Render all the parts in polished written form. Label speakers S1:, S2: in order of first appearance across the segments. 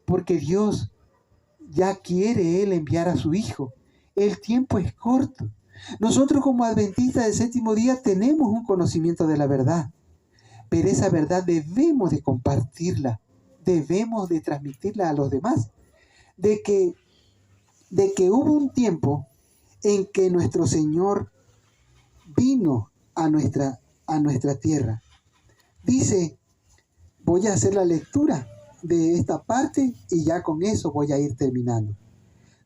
S1: porque Dios ya quiere Él enviar a su Hijo. El tiempo es corto. Nosotros como adventistas del séptimo día tenemos un conocimiento de la verdad, pero esa verdad debemos de compartirla, debemos de transmitirla a los demás, de que hubo un tiempo en que nuestro Señor vino a nuestra tierra. Dice, voy a hacer la lectura de esta parte y ya con eso voy a ir terminando.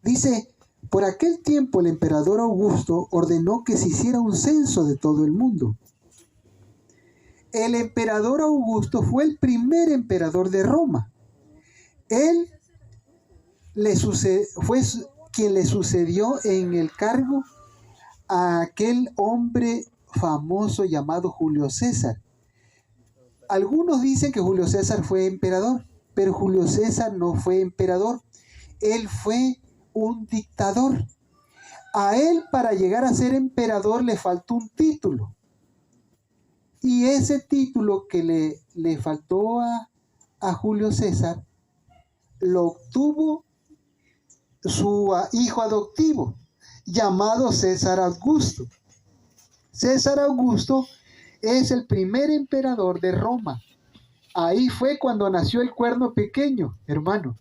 S1: Dice, por aquel tiempo el emperador Augusto ordenó que se hiciera un censo de todo el mundo. El emperador Augusto fue el primer emperador de Roma. Él fue quien le sucedió en el cargo a aquel hombre famoso llamado Julio César. Algunos dicen que Julio César fue emperador, pero Julio César no fue emperador. Él fue un dictador. A él, para llegar a ser emperador, le faltó un título. Y ese título que le faltó a Julio César, lo obtuvo su hijo adoptivo, llamado César Augusto. César Augusto es el primer emperador de Roma. Ahí fue cuando nació el cuerno pequeño, hermano.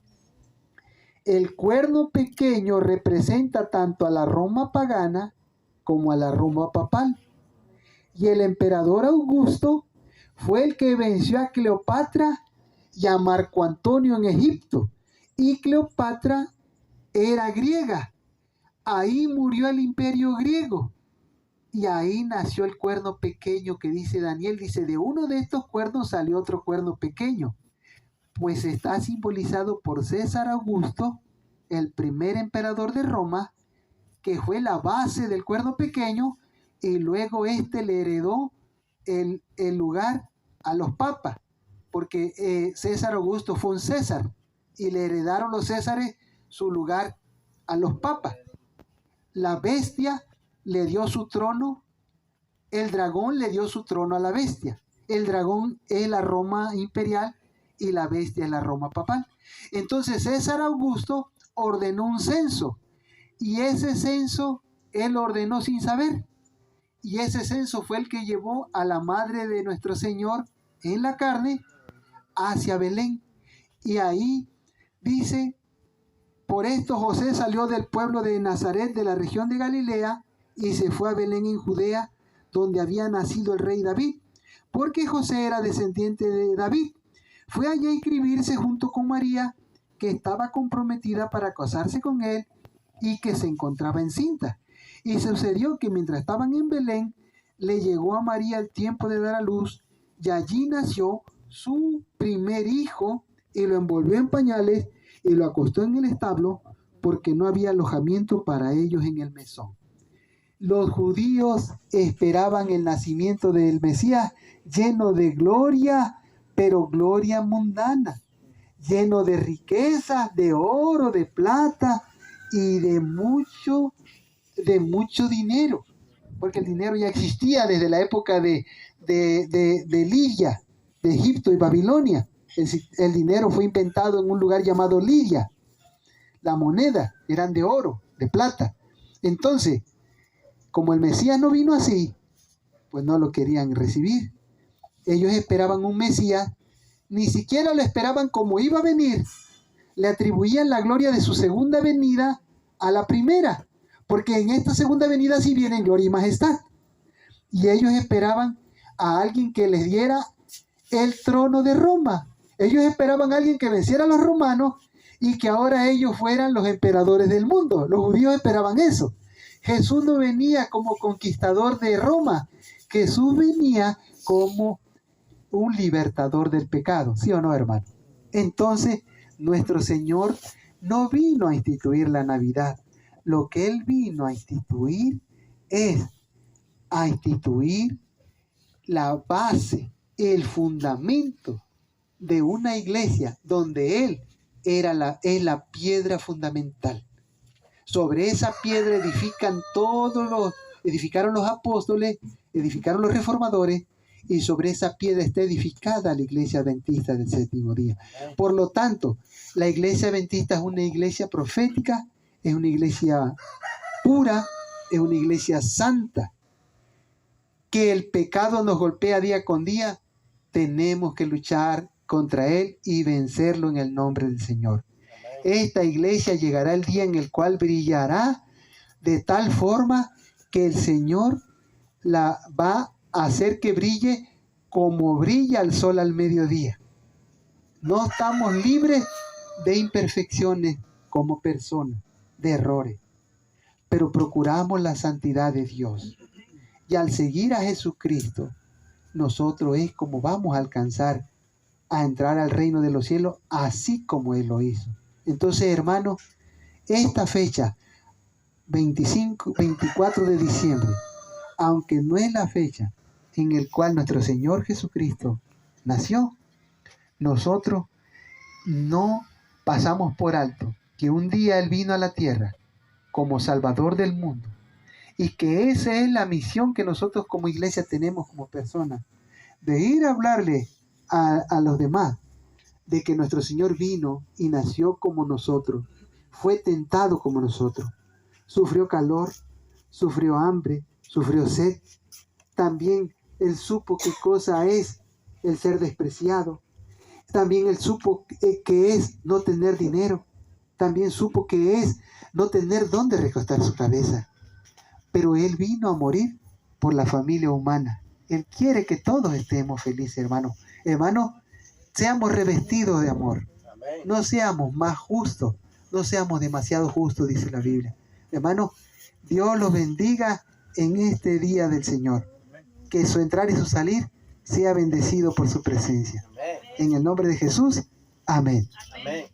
S1: El cuerno pequeño representa tanto a la Roma pagana como a la Roma papal. Y el emperador Augusto fue el que venció a Cleopatra y a Marco Antonio en Egipto. Y Cleopatra era griega. Ahí murió el imperio griego. Y ahí nació el cuerno pequeño que dice Daniel. Dice, de uno de estos cuernos salió otro cuerno pequeño. Pues está simbolizado por César Augusto, el primer emperador de Roma, que fue la base del cuerno pequeño, y luego le heredó el lugar a los papas, porque César Augusto fue un César, y le heredaron los Césares su lugar a los papas. La bestia le dio su trono, el dragón le dio su trono a la bestia. El dragón es la Roma imperial y la bestia es la Roma papal. Entonces César Augusto ordenó un censo, y ese censo él ordenó sin saber. Y ese censo fue el que llevó a la madre de nuestro Señor en la carne hacia Belén. Y ahí dice, por esto José salió del pueblo de Nazaret de la región de Galilea y se fue a Belén en Judea, donde había nacido el rey David, porque José era descendiente de David. Fue allá a inscribirse junto con María, que estaba comprometida para casarse con él y que se encontraba encinta. Y sucedió que mientras estaban en Belén, le llegó a María el tiempo de dar a luz, y allí nació su primer hijo, y lo envolvió en pañales y lo acostó en el establo, porque no había alojamiento para ellos en el mesón. Los judíos esperaban el nacimiento del Mesías lleno de gloria, pero gloria mundana, lleno de riquezas, de oro, de plata y de mucho dinero, porque el dinero ya existía desde la época de Lidia, de Egipto y Babilonia. El dinero fue inventado en un lugar llamado Lidia. La moneda eran de oro, de plata. Entonces, como el Mesías no vino así, pues no lo querían recibir. Ellos esperaban un Mesías, ni siquiera lo esperaban como iba a venir. Le atribuían la gloria de su segunda venida a la primera, porque en esta segunda venida sí viene gloria y majestad. Y ellos esperaban a alguien que les diera el trono de Roma. Ellos esperaban a alguien que venciera a los romanos y que ahora ellos fueran los emperadores del mundo. Los judíos esperaban eso. Jesús no venía como conquistador de Roma. Jesús venía como un libertador del pecado. ¿Sí o no, hermano? Entonces, nuestro Señor no vino a instituir la Navidad. Lo que Él vino a instituir es a instituir la base, el fundamento de una iglesia donde Él es la piedra fundamental. Sobre esa piedra edificaron los apóstoles, edificaron los reformadores, y sobre esa piedra está edificada la iglesia adventista del séptimo día. Por lo tanto, la iglesia adventista es una iglesia profética, es una iglesia pura, es una iglesia santa. Que el pecado nos golpea día con día, tenemos que luchar contra él y vencerlo en el nombre del Señor. Esta iglesia llegará el día en el cual brillará de tal forma que el Señor la va a hacer que brille como brilla el sol al mediodía. No estamos libres de imperfecciones como personas, de errores, pero procuramos la santidad de Dios. Y al seguir a Jesucristo, nosotros es como vamos a alcanzar a entrar al reino de los cielos, así como Él lo hizo. Entonces, hermanos, esta fecha, 24 de diciembre, aunque no es la fecha en la cual nuestro Señor Jesucristo nació, nosotros no pasamos por alto que un día Él vino a la tierra como Salvador del mundo, y que esa es la misión que nosotros como iglesia tenemos como personas, de ir a hablarle a los demás de que nuestro Señor vino y nació como nosotros, fue tentado como nosotros, sufrió calor, sufrió hambre, sufrió sed. También Él supo qué cosa es el ser despreciado. También Él supo que es no tener dinero. También supo que es no tener dónde recostar su cabeza. Pero Él vino a morir por la familia humana. Él quiere que todos estemos felices, hermanos. Hermanos, seamos revestidos de amor. No seamos más justos. No seamos demasiado justos, dice la Biblia. Hermanos, Dios los bendiga en este día del Señor. Que su entrar y su salir sea bendecido por su presencia. En el nombre de Jesús, amén.
S2: Amén.